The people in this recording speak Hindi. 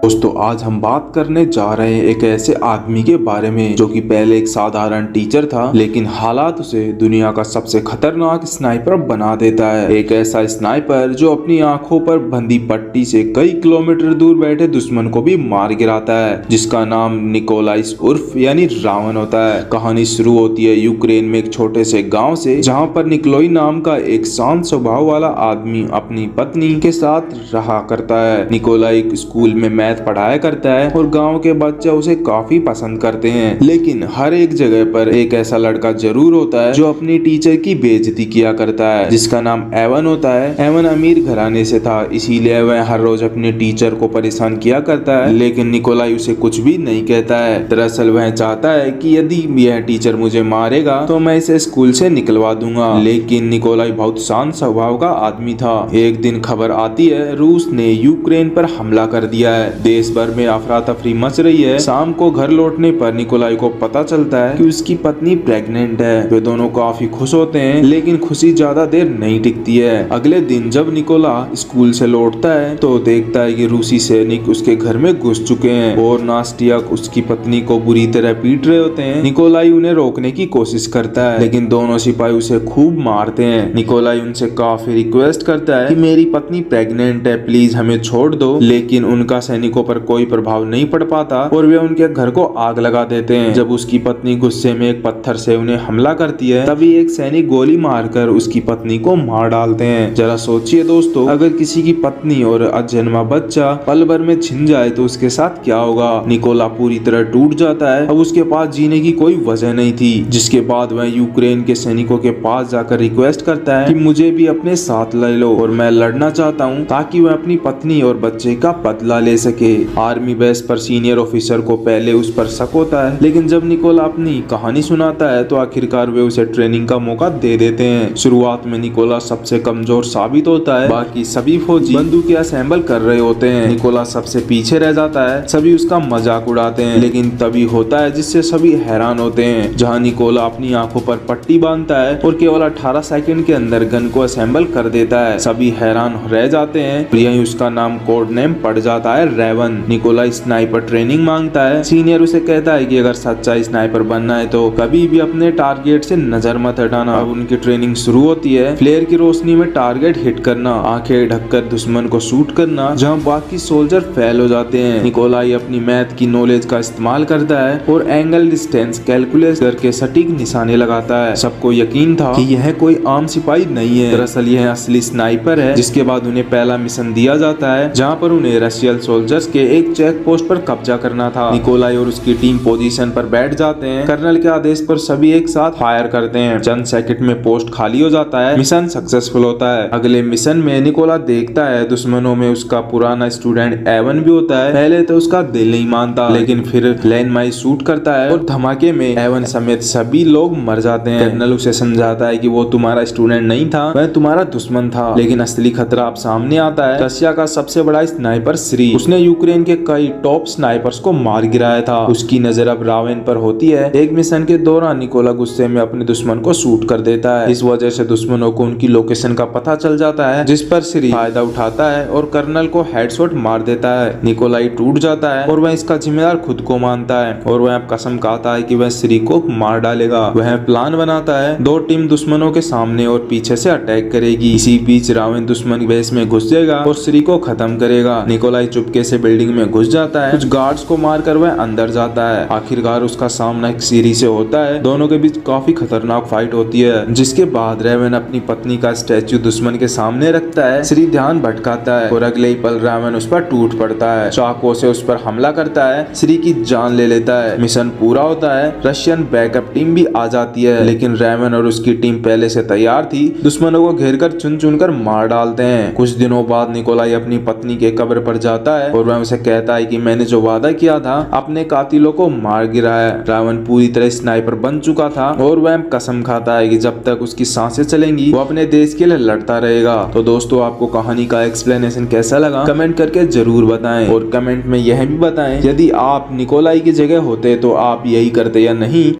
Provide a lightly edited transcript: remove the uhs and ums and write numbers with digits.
दोस्तों आज हम बात करने जा रहे हैं एक ऐसे आदमी के बारे में जो कि पहले एक साधारण टीचर था, लेकिन हालात उसे दुनिया का सबसे खतरनाक स्नाइपर बना देता है। एक ऐसा स्नाइपर जो अपनी आंखों पर बंधी पट्टी से कई किलोमीटर दूर बैठे दुश्मन को भी मार गिराता है, जिसका नाम निकोलाइस उर्फ यानी रावण होता है। कहानी शुरू होती है यूक्रेन में एक छोटे से गाँव से, जहाँ पर निकोलाई नाम का एक शांत स्वभाव वाला आदमी अपनी पत्नी के साथ रहा करता है। निकोलाई स्कूल में मैथ पढ़ाया करता है और गांव के बच्चे उसे काफी पसंद करते हैं, लेकिन हर एक जगह पर एक ऐसा लड़का जरूर होता है जो अपनी टीचर की बेइज्जती किया करता है, जिसका नाम एवन होता है। एवन अमीर घराने से था, इसीलिए वह हर रोज अपने टीचर को परेशान किया करता है, लेकिन निकोलाई उसे कुछ भी नहीं कहता है। दरअसल वह चाहता है कि यदि यह टीचर मुझे मारेगा तो मैं इसे स्कूल से निकलवा दूंगा, लेकिन निकोलाई बहुत शांत स्वभाव का आदमी था। एक दिन खबर आती है रूस ने यूक्रेन पर हमला कर दिया है। देश भर में अफरा तफरी मच रही है। शाम को घर लौटने पर निकोलाई को पता चलता है कि उसकी पत्नी प्रेग्नेंट है। वे दोनों काफी खुश होते हैं, लेकिन खुशी ज्यादा देर नहीं टिकती है। अगले दिन जब निकोला स्कूल से लौटता है तो देखता है कि रूसी सैनिक उसके घर में घुस चुके हैं और नास्टियक उसकी पत्नी को बुरी तरह पीट रहे होते हैं। निकोलाई उन्हें रोकने की कोशिश करता है, लेकिन दोनों सिपाही उसे खूब मारते हैं। निकोलाई उनसे काफी रिक्वेस्ट करता है कि मेरी पत्नी प्रेग्नेंट है, प्लीज हमें छोड़ दो, लेकिन उनका सैनिकों पर कोई प्रभाव नहीं पड़ पाता और वे उनके घर को आग लगा देते हैं। जब उसकी पत्नी गुस्से में एक पत्थर से उन्हें हमला करती है, तभी एक सैनिक गोली मारकर उसकी पत्नी को मार डालते हैं। जरा सोचिए दोस्तों, अगर किसी की पत्नी और अजन्मा बच्चा पल भर में छिन जाए तो उसके साथ क्या होगा। निकोला पूरी तरह टूट जाता है। अब उसके पास जीने की कोई वजह नहीं थी, जिसके बाद वह यूक्रेन के सैनिकों के पास जाकर रिक्वेस्ट करता है कि मुझे भी अपने साथ ले लो और मैं लड़ना चाहता हूँ ताकि वह अपनी पत्नी और बच्चे का बदला ले सके। आर्मी बेस पर सीनियर ऑफिसर को पहले उस पर शक होता है, लेकिन जब निकोला अपनी कहानी सुनाता है तो आखिरकार वे उसे ट्रेनिंग का मौका दे देते हैं। शुरुआत में निकोला सबसे कमजोर साबित होता है, बाकी सभी फौजी बंदूकें असेंबल कर रहे होते हैं। निकोला सबसे पीछे रह जाता है, सभी उसका मजाक उड़ाते हैं, लेकिन तभी होता है जिससे सभी हैरान होते हैं, जहाँ निकोला अपनी आंखों पर पट्टी बांधता है और केवल 18 सेकंड के अंदर गन को असेंबल कर देता है। सभी हैरान रह जाते हैं। यही उसका नाम कोड नेम पड़ जाता है रेवन। निकोलाई स्नाइपर ट्रेनिंग मांगता है। सीनियर उसे कहता है कि अगर सच्चा स्नाइपर बनना है तो कभी भी अपने टारगेट से नजर मत हटाना। अब उनकी ट्रेनिंग शुरू होती है। फ्लेयर की रोशनी में टारगेट हिट करना, आंखें ढककर दुश्मन को शूट करना, जहां बाकी सोल्जर फेल हो जाते हैं। निकोलाई अपनी मैथ की नॉलेज का इस्तेमाल करता है और एंगल डिस्टेंस कैलकुलेट करके सटीक निशाने लगाता है। सबको यकीन था कि यह कोई आम सिपाही नहीं है, दरअसल यह असली स्नाइपर है। जिसके बाद उन्हें पहला मिशन दिया जाता है, जहाँ पर उन्हें रशियन सोल्जर्स के एक चेक पोस्ट पर कब्जा करना था। निकोलाई और उसकी टीम पोजीशन पर बैठ जाते हैं। कर्नल के आदेश पर सभी एक साथ फायर करते हैं। चंद सेकंड में पोस्ट खाली हो जाता है। मिशन सक्सेसफुल होता है। अगले मिशन में निकोला देखता है दुश्मनों में उसका पुराना स्टूडेंट एवन भी होता है। पहले तो उसका दिल नहीं मानता, लेकिन फिर लैंड माइन शूट करता है और धमाके में एवन समेत सभी लोग मर जाते हैं। कर्नल उसे समझाता है कि वो तुम्हारा स्टूडेंट नहीं था, वह तुम्हारा दुश्मन था, लेकिन असली खतरा अब सामने आता है। रशिया का सबसे बड़ा स्नाइपर श्री, उसने यूक्रेन के कई टॉप स्नाइपर्स को मार गिराया था। उसकी नजर अब रावण पर होती है। एक मिशन के दौरान निकोला गुस्से में अपने दुश्मन को शूट कर देता है। इस वजह से दुश्मनों को उनकी लोकेशन का पता चल जाता है, जिस पर श्री फायदा उठाता है और कर्नल को हेडशॉट मार देता है। निकोलाई टूट जाता है और वह इसका जिम्मेदार खुद को मानता है और वह अब कसम खाता है कि वह श्री को मार डालेगा। वह प्लान बनाता है। दो टीम दुश्मनों के सामने और पीछे से अटैक करेगी। इसी बीच रावण दुश्मन बेस में घुस जाएगा और श्री को खत्म करेगा। निकोलाई चुपके से बिल्डिंग में घुस जाता है। कुछ गार्ड्स को मारकर वह अंदर जाता है। आखिरकार उसका सामना एक सीरी से होता है। दोनों के बीच काफी खतरनाक फाइट होती है, जिसके बाद रेवन अपनी पत्नी का स्टैचू दुश्मन के सामने रखता है। श्री ध्यान भटकाता है और अगले ही पल रेवन उस पर टूट पड़ता है। चाकू से उस पर हमला करता है। श्री की जान ले लेता है। मिशन पूरा होता है। रशियन बैकअप टीम भी आ जाती है, लेकिन रेवन और उसकी टीम पहले से तैयार थी। दुश्मनों को घेर कर चुन चुन कर मार डालते हैं। कुछ दिनों बाद निकोलाई अपनी पत्नी के कब्र पर जाता है और वह उसे कहता है कि मैंने जो वादा किया था अपने कातिलों को मार गिराया। रावण पूरी तरह स्नाइपर बन चुका था और वह कसम खाता है कि जब तक उसकी सांसें चलेंगी वो अपने देश के लिए लड़ता रहेगा। तो दोस्तों, आपको कहानी का एक्सप्लेनेशन कैसा लगा कमेंट करके जरूर बताएं और कमेंट में यह भी बताएं यदि आप निकोलाई की जगह होते तो आप यही करते या नहीं।